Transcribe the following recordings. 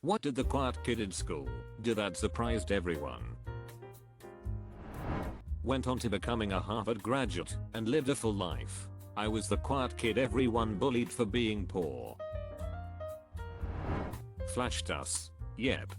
What did the quiet kid in school do that surprised everyone? Went on to becoming a Harvard graduate and lived a full life. I was the quiet kid everyone bullied for being poor. Flashed us. Yep.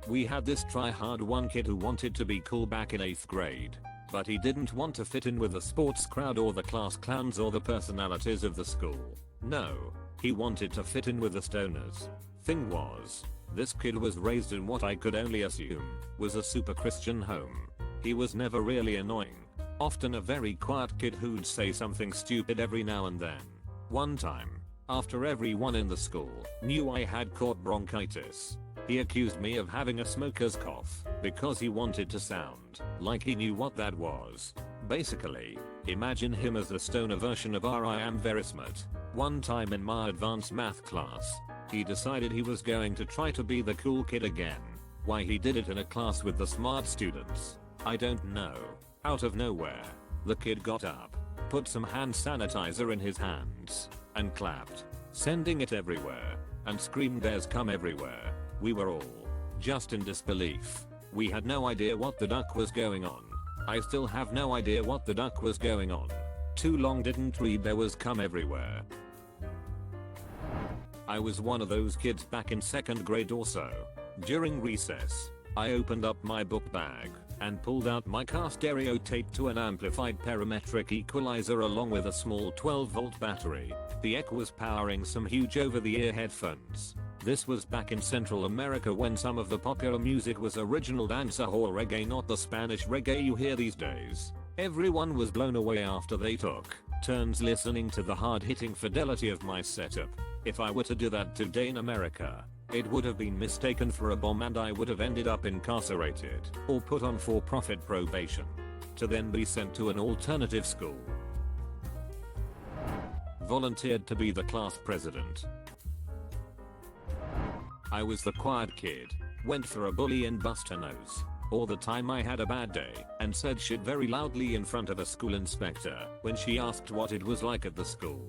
We had this try-hard one kid who wanted to be cool back in 8th grade. But he didn't want to fit in with the sports crowd or the class clowns or the personalities of the school. No, he wanted to fit in with the stoners. Thing was, this kid was raised in what I could only assume was a super Christian home. He was never really annoying. Often a very quiet kid who'd say something stupid every now and then. One time, after everyone in the school knew I had caught bronchitis, he accused me of having a smoker's cough because he wanted to sound like he knew what that was. Basically, imagine him as the stoner version of I am very smart. One time in my advanced math class, he decided he was going to try to be the cool kid again. Why he did it in a class with the smart students, I don't know. Out of nowhere, the kid got up, put some hand sanitizer in his hands, and clapped, sending it everywhere, and screamed "There's cum everywhere." We were all just in disbelief. We had no idea what the duck was going on. I still have no idea what the duck was going on. Too long didn't read there was cum everywhere. I was one of those kids back in 2nd grade or so. During recess, I opened up my book bag and pulled out my car stereo taped to an amplified parametric equalizer along with a small 12-volt battery. The EQ was powering some huge over-the-ear headphones. This was back in Central America when some of the popular music was original dancehall reggae, not the Spanish reggae you hear these days. Everyone was blown away after they took turns listening to the hard-hitting fidelity of my setup. If I were to do that today in America, it would have been mistaken for a bomb and I would have ended up incarcerated or put on for-profit probation to then be sent to an alternative school. Volunteered to be the class president. I was the quiet kid, went for a bully and bust her nose. Or the time I had a bad day and said shit very loudly in front of a school inspector when she asked what it was like at the school.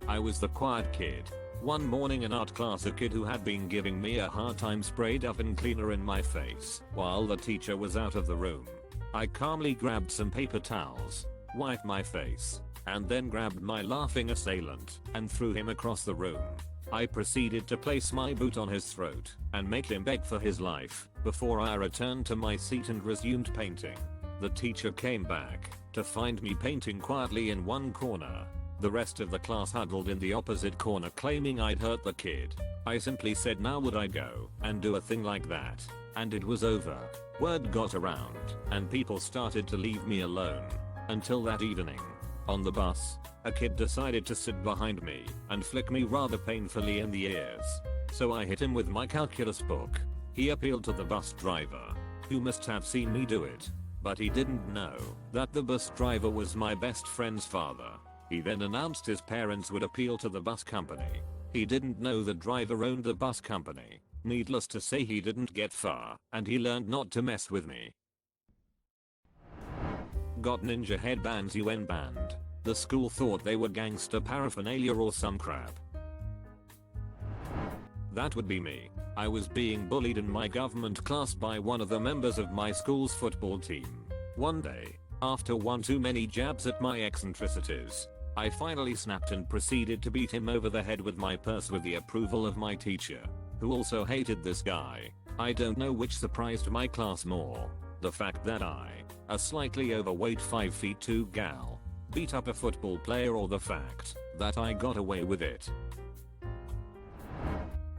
I was the quiet kid. One morning in art class, a kid who had been giving me a hard time sprayed oven cleaner in my face while the teacher was out of the room. I calmly grabbed some paper towels, wiped my face, and then grabbed my laughing assailant and threw him across the room. I proceeded to place my boot on his throat and make him beg for his life before I returned to my seat and resumed painting. The teacher came back to find me painting quietly in one corner. The rest of the class huddled in the opposite corner claiming I'd hurt the kid. I simply said, now would I go and do a thing like that? And it was over. Word got around and people started to leave me alone. Until that evening, on the bus, a kid decided to sit behind me and flick me rather painfully in the ears. So I hit him with my calculus book. He appealed to the bus driver, who must have seen me do it. But he didn't know that the bus driver was my best friend's father. He then announced his parents would appeal to the bus company. He didn't know the driver owned the bus company. Needless to say, he didn't get far, and he learned not to mess with me. Got ninja headbands UN banned. The school thought they were gangster paraphernalia or some crap. That would be me. I was being bullied in my government class by one of the members of my school's football team. One day, after one too many jabs at my eccentricities, I finally snapped and proceeded to beat him over the head with my purse with the approval of my teacher, who also hated this guy. I don't know which surprised my class more. The fact that I, a slightly overweight 5'2" gal, beat up a football player, or the fact that I got away with it.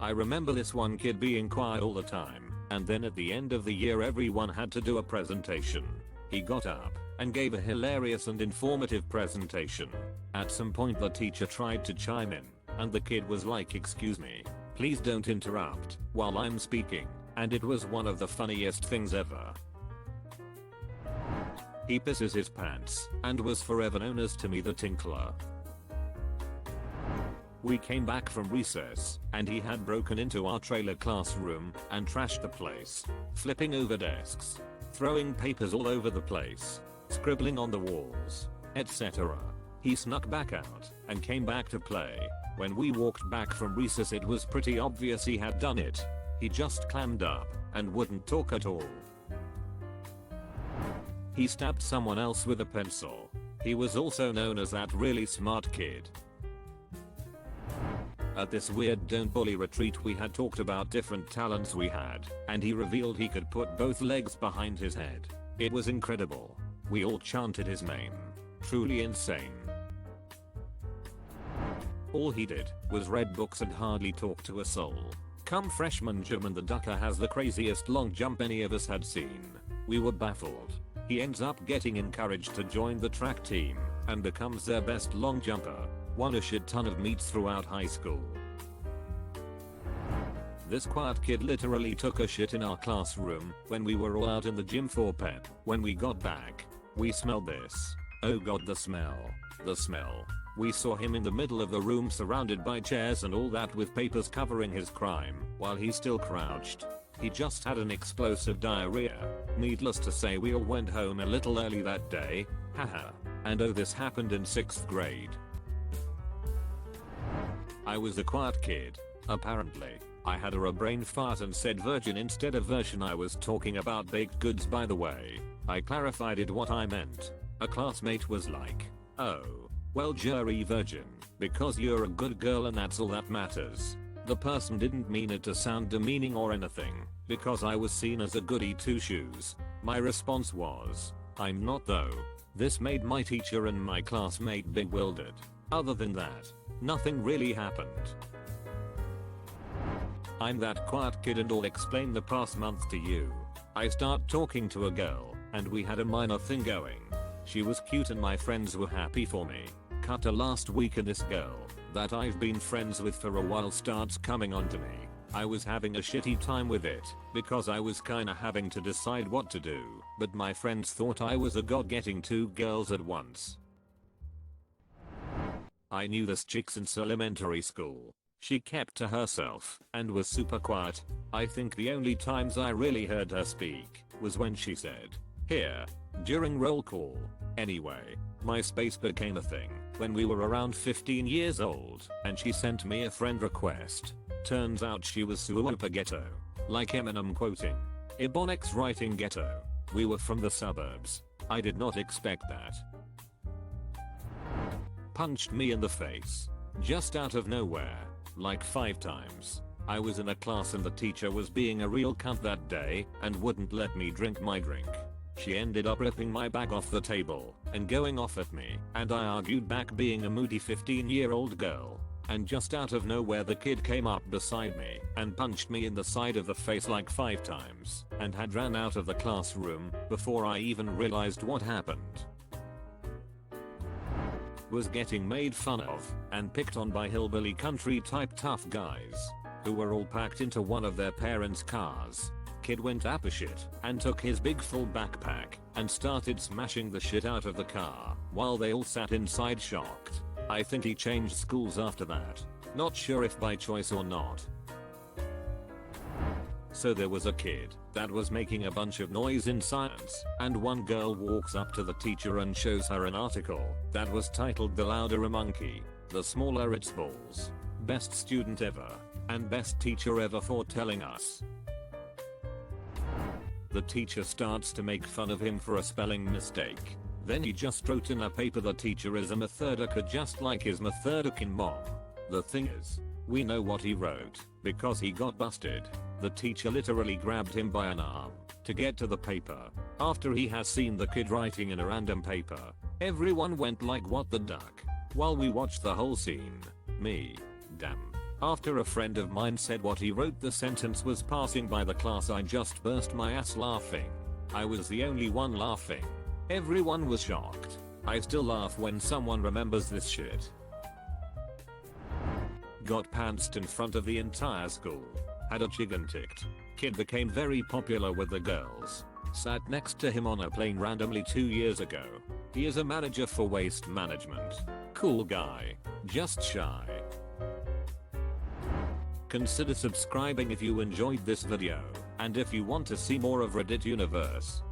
I remember this one kid being quiet all the time, and then at the end of the year everyone had to do a presentation. He got up and gave a hilarious and informative presentation. At some point the teacher tried to chime in, and the kid was like, "Excuse me, please don't interrupt while I'm speaking," and it was one of the funniest things ever. He pisses his pants and was forever known as Timmy the Tinkler. We came back from recess and he had broken into our trailer classroom and trashed the place, flipping over desks, throwing papers all over the place, scribbling on the walls, etc. He snuck back out and came back to play. When we walked back from recess it was pretty obvious he had done it. He just clammed up and wouldn't talk at all. He stabbed someone else with a pencil. He was also known as that really smart kid. At this weird don't bully retreat we had talked about different talents we had, and he revealed he could put both legs behind his head. It was incredible. We all chanted his name. Truly insane. All he did was read books and hardly talk to a soul. Come freshman German the Ducker has the craziest long jump any of us had seen. We were baffled. He ends up getting encouraged to join the track team and becomes their best long jumper. Won a shit ton of meets throughout high school. This quiet kid literally took a shit in our classroom when we were all out in the gym for pep. When we got back, we smelled this. Oh god, the smell. The smell. We saw him in the middle of the room surrounded by chairs and all that with papers covering his crime while he still crouched. He just had an explosive diarrhea. Needless to say we all went home a little early that day. Haha. And oh, this happened in 6th grade. I was a quiet kid. Apparently, I had a brain fart and said virgin instead of version. I was talking about baked goods by the way. I clarified it what I meant. A classmate was like, oh, well jury virgin, because you're a good girl and that's all that matters. The person didn't mean it to sound demeaning or anything, because I was seen as a goody two shoes. My response was, I'm not though. This made my teacher and my classmate bewildered. Other than that, nothing really happened. I'm that quiet kid and I'll explain the past month to you. I start talking to a girl, and we had a minor thing going. She was cute and my friends were happy for me. Cut to last week and this girl, that I've been friends with for a while, starts coming onto me. I was having a shitty time with it, because I was kinda having to decide what to do, but my friends thought I was a god getting 2 girls at once. I knew this chick since elementary school. She kept to herself and was super quiet. I think the only times I really heard her speak was when she said, here, during roll call. Anyway, MySpace became a thing when we were around 15 years old, and she sent me a friend request. Turns out she was super ghetto. Like Eminem quoting. Ebonics writing ghetto. We were from the suburbs. I did not expect that. Punched me in the face. Just out of nowhere. Like 5 times. I was in a class and the teacher was being a real cunt that day and wouldn't let me drink my drink. She ended up ripping my bag off the table and going off at me, and I argued back being a moody 15-year-old girl. And just out of nowhere the kid came up beside me and punched me in the side of the face like 5 times and had ran out of the classroom before I even realized what happened. Was getting made fun of and picked on by hillbilly country type tough guys who were all packed into one of their parents' cars. Kid went apeshit and took his big full backpack and started smashing the shit out of the car while they all sat inside shocked. I think he changed schools after that. Not sure if by choice or not. So there was a kid that was making a bunch of noise in science, and one girl walks up to the teacher and shows her an article that was titled "The louder a monkey, the smaller its balls. Best student ever, and best teacher ever for telling us." The teacher starts to make fun of him for a spelling mistake. Then he just wrote in a paper the teacher is a methodica just like his methodican mom. The thing is, we know what he wrote, because he got busted. The teacher literally grabbed him by an arm to get to the paper. After he has seen the kid writing in a random paper, everyone went like what the duck, while we watched the whole scene. Me. Damn. After a friend of mine said what he wrote the sentence was passing by the class, I just burst my ass laughing. I was the only one laughing. Everyone was shocked. I still laugh when someone remembers this shit. Got pantsed in front of the entire school. Had a chicken ticked. Kid became very popular with the girls. Sat next to him on a plane randomly 2 years ago. He is a manager for waste management. Cool guy. Just shy. Consider subscribing if you enjoyed this video, and if you want to see more of Reddit Universe,